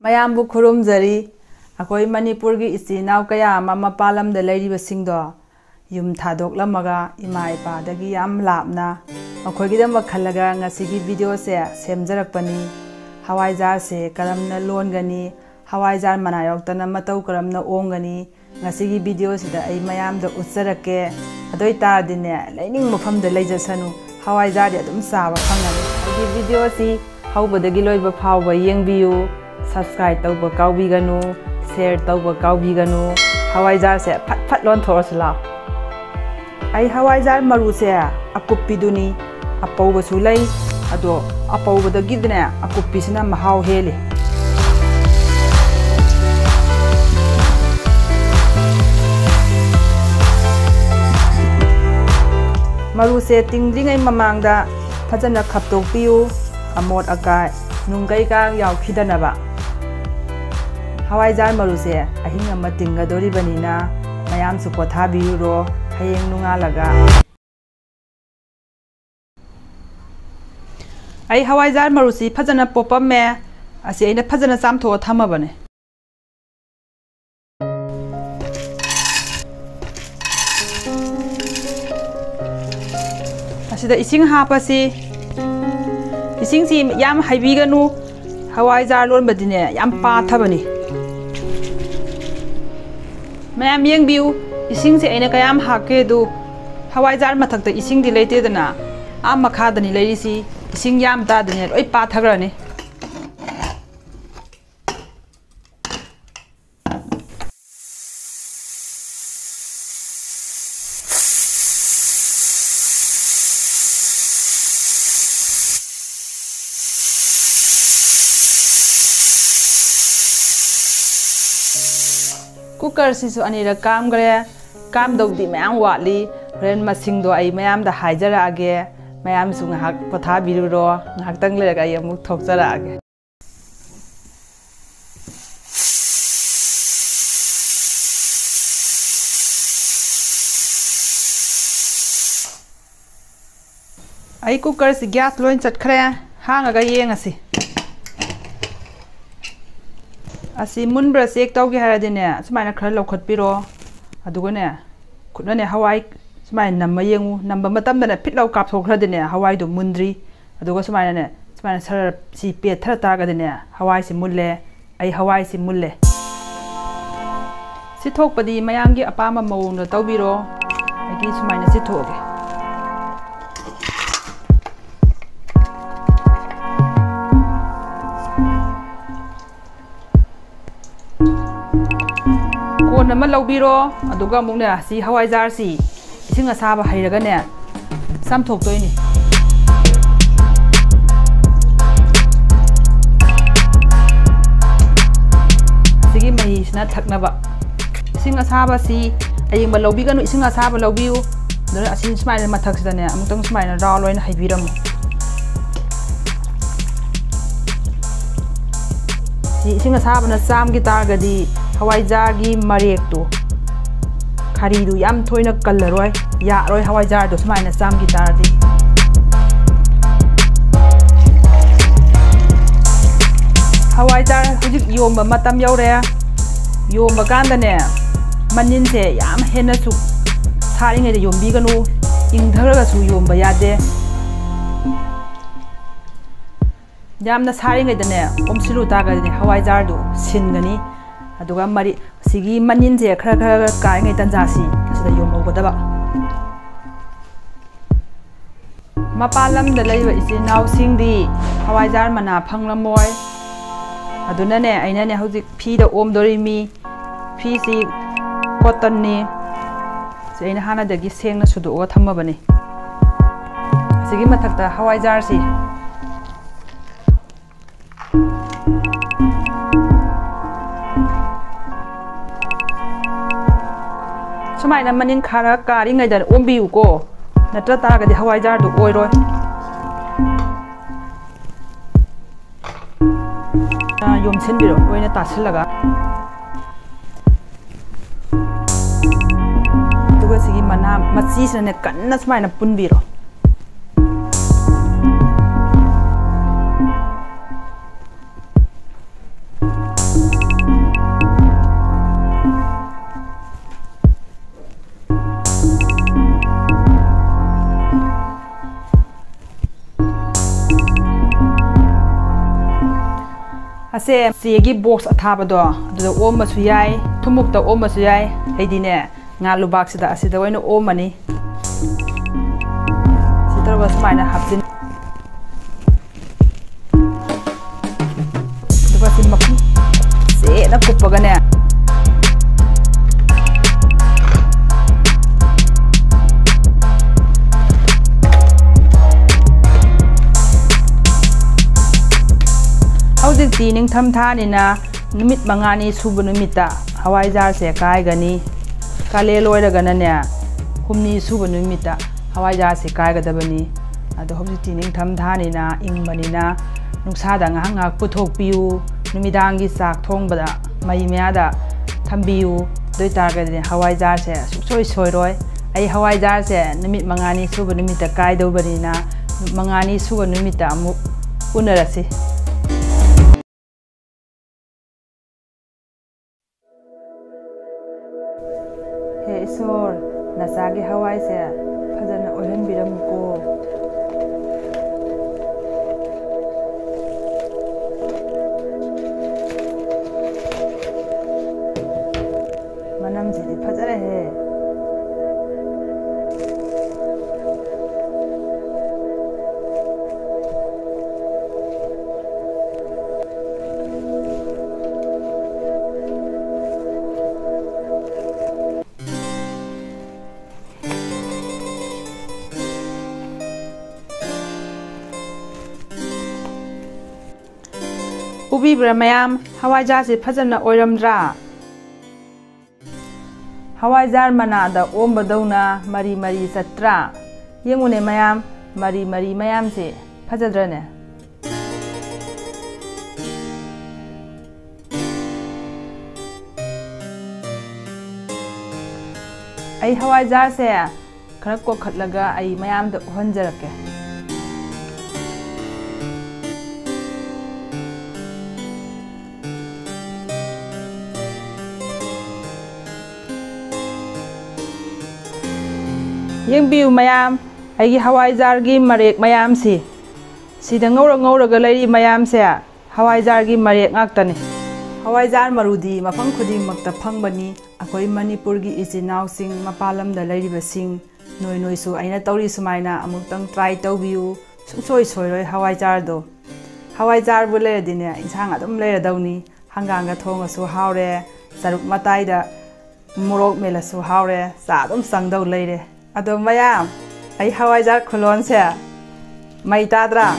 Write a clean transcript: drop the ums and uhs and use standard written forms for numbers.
ꯃꯌꯥꯝꯕꯨ ꯈꯨꯔꯨꯝꯖꯔꯤ ꯑꯩꯈꯣꯏ ꯃꯅꯤꯄꯨꯔꯒꯤ ꯏꯆꯤꯟ-ꯏꯅꯥꯎ ꯀꯌꯥ ꯑꯃ ꯃꯄꯥꯟ ꯂꯝꯗ ꯂꯩꯔꯤꯕꯁꯤꯡꯗꯣ ꯌꯨꯝ ꯊꯥꯗꯣꯛꯂꯝꯃꯒ ꯏꯃꯥ ꯏꯄꯥꯗꯒꯤ ꯌꯥꯝ ꯂꯥꯞꯅ ꯃꯈꯣꯏꯒꯤꯗꯃꯛ ꯈꯜꯂꯒ ꯉꯁꯤꯒꯤ ꯚꯤꯗꯤꯑꯣꯁꯦ ꯁꯦꯝꯖꯔꯛꯄꯅꯤ ꯍꯋꯥꯏꯖꯥꯔꯁꯦ ꯀꯔꯝꯅ ꯂꯣꯟꯒꯅꯤ ꯍꯋꯥꯏꯖꯥꯔ ꯃꯅꯥ ꯌꯥꯎꯗꯅ ꯃꯇꯧ ꯀꯔꯝꯅ ꯑꯣꯡꯒꯅꯤ ꯉꯁꯤꯒꯤ ꯚꯤꯗꯤꯑꯣꯁꯤꯗ ꯑꯩ ꯃꯌꯥꯝꯗ ꯎꯠꯆꯔꯛꯀꯦ ꯑꯗꯨ ꯑꯣꯏꯇꯥꯔꯗꯤꯅꯦ ꯂꯩꯅꯤꯡ ꯃꯐꯝꯗ ꯂꯩꯖꯁꯅꯨ ꯍꯋꯥꯏꯖꯥꯔꯗꯤ ꯑꯗꯨꯝ ꯆꯥꯕ ꯐꯪꯒꯅꯤ ꯑꯩꯒꯤ ꯚꯤꯗꯤꯑꯣꯁꯤ ꯍꯧꯕꯗꯒꯤ ꯂꯣꯏꯕ ꯐꯥꯎꯕ ꯌꯦꯡꯕꯤꯌꯨ Subscribe tauba kaubiganu, share tauba kaubiganu, Hawaizar se phat lonthorsu la. Ai Hawaizar maru se akupiduni, apauba su lai, ado apauba da gidne akupisina mahau hele. Maru se tingdringai mamangda phajana khaptokpiu, amot akai, nungkai ka yaukhidanaba. Hawaizar maruse ahing ama tingadoribanina mayam su pothabiyuro hayeng nungalaga ai Hawaizar marusi phajana popamme asi aina phajana chamtho thamabane asida ising hapasi ising si yam haibiganu Hawaizar lonbadine yam pathabani Mayam yang biu, ising si aina kayam hake du Hawaizar mathakta ising di leite dana am makha dani leiri si ising yam ta dani oi pa thagra ni Cooker sisu anira kam gre kam dogdi mayam watli ren masing do ai mayam da haijara age mayam su ngahak potha biruro ngahak tang le ga yamuk thokjara age ai cooker si gas loin chat khre hang ga yeng asi asi munbra sek tawgi haradine sumaina khara lokhot piro adugane khutnane hawai sumaina namma yengu namba matamdana phitlaw kap thokradine hawai do mundri aduga sumaina sar si pe thara tagadine hawai si mulle ai hawai si mulle si thokpadi mayamgi apama mawno tawbiro agi sumaina si thoge Nama laubiro aduga mukne si Hawaizar si ising asaba hairaga ne samthok toini sigi mai sina thaknaba ising asaba si ayingba laubiganu ising asaba laubiu dora asin smaina mathak sidane amutang smaina raw loina haibiram si ising asaba na samgi targadi Hawaizar gi marek tu khari du yam thoina kallaroi ya roi Hawaizar do smaina sam gi tardi Hawaizar hujik yomba matam yaure yomba kanda ne manin se yam hena su sari ngai de yombi ganu ingtharaga su yomba yade yamna sari ngai de ne omsilu ta ga ne Hawaizar do singani aduga mari sigi manin je khara kai ngai tanjasi asida yomogdaba mapalam da leiba isinau singdi Hawaizar mana phanglamoi aduna ne aina ne hojik phi da omdori mi phi si cotton ni seina hana dagi sengna sudu o thammabani sigi mathakta Hawaizar si Sumaina manin khara kari ngai dan ombiu ko natra tara ga Hawaizar do oiroi yom sinbiro oina tasilaga duga sigi mana machi sane kanna sumaina punbiro ꯑꯁꯦ ꯆꯦꯒꯤ box ꯑꯊꯥꯕꯗꯣ ꯑꯗꯨꯗ ꯑꯣꯝꯕꯁꯨ ꯌꯥꯏ ꯊꯨꯝꯃꯨꯛꯇ ꯑꯣꯝꯕꯁꯨ ꯌꯥꯏ ꯑꯩꯗꯤꯅꯦ ꯉꯥ ꯂꯨꯕꯥꯛꯁꯤꯗ ꯑꯁꯤꯗ ꯑꯣꯏꯅ ꯑꯣꯝꯃꯅꯤ ꯁꯤ ꯇꯧꯔꯒ ꯁꯨꯃꯥꯏꯅ ꯍꯥꯞꯆꯤꯟ ꯑꯗꯨꯒ ꯁꯤ ꯃꯈꯨꯝ ꯆꯦꯠꯅ ꯀꯨꯞꯄꯒꯅꯦ ꯍꯧꯖꯤꯛꯇꯤ ꯅꯤꯡꯊꯝ ꯊꯥꯅꯤꯅ ꯅꯨꯃꯤꯠ 5ꯅꯤ ꯁꯨꯕ ꯅꯨꯃꯤꯠꯇ ꯍꯋꯥꯏꯖꯥꯔꯁꯦ ꯀꯥꯏꯒꯅꯤ ꯀꯥꯂꯦꯟ ꯂꯣꯏꯔꯒꯅꯅꯦ 6ꯅꯤ ꯁꯨꯕ ꯅꯨꯃꯤꯠꯇ ꯍꯋꯥꯏꯖꯥꯔꯁꯦ ꯀꯥꯏꯒꯗꯕꯅꯤ ꯑꯗꯣ ꯍꯧꯖꯤꯛꯇꯤ ꯅꯤꯡꯊꯝ ꯊꯥꯅꯤꯅ ꯏꯪꯕꯅꯤꯅ ꯅꯨꯡꯁꯥꯗ ꯉꯥꯏꯍꯥꯛ ꯄꯨꯊꯣꯛꯄꯤꯌꯨ ꯅꯨꯃꯤꯗꯥꯡꯒꯤ ꯆꯥꯛ ꯊꯣꯡꯕꯗ ꯃꯩ ꯃꯌꯥꯗ ꯊꯝꯕꯤꯌꯨ ꯑꯗꯨ ꯑꯣꯏꯇꯥꯔꯒꯗꯤ ꯍꯋꯥꯏꯖꯥꯔꯁꯦ ꯁꯨꯡꯁꯣꯏ ꯁꯣꯏꯔꯣꯏ ꯑꯩ ꯍꯋꯥꯏꯖꯥꯔꯁꯦ ꯅꯨꯃꯤꯠ 5ꯅꯤ ꯁꯨꯕ ꯅꯨꯃꯤꯠꯇ ꯀꯥꯏꯗꯧꯕꯅꯤ나 5ꯅꯤ ꯁꯨꯕ ꯅꯨꯃꯤꯠꯇ ꯑꯃꯨꯛ ꯎꯅꯔꯁꯤ ꯍꯦ ꯏꯁꯣꯔ ꯅꯆꯥꯒꯤ ꯍꯋꯥꯏꯁꯦ ꯐꯖꯅ ꯑꯣꯏꯍꯟꯕꯤꯔꯝꯃꯨꯀꯣ ꯃꯅꯝꯁꯤꯗꯤ ꯐꯖꯔꯦꯍꯦ 우비브라 mayam hawaijar fazana oiramdra hawaijar manada ombadona mari mari satra yengune mayam mari mari mayam se fajadrane ai hawaijar se khara ko khatlaga ai mayam da honjarake Yengbiu mayam aigi hawaijar gi marek mayam sida ngawraga leiri mayam se hawaijar gi marek ngaktani hawaijar marudi mafang khuding makta phangbani akoi manipur gi ichinau sing mapalam da leiri basing noi su aina tauri sumaina amuktang try tawbiu sungsoi soiroi hawaijar do hawaijar bule dine insang adum leira dawni hanganga thonga su haure saruk matai da morok mela su haure sa adum sangdaw leire Ado mayam, ai hawaijar khulon se, mai tadra.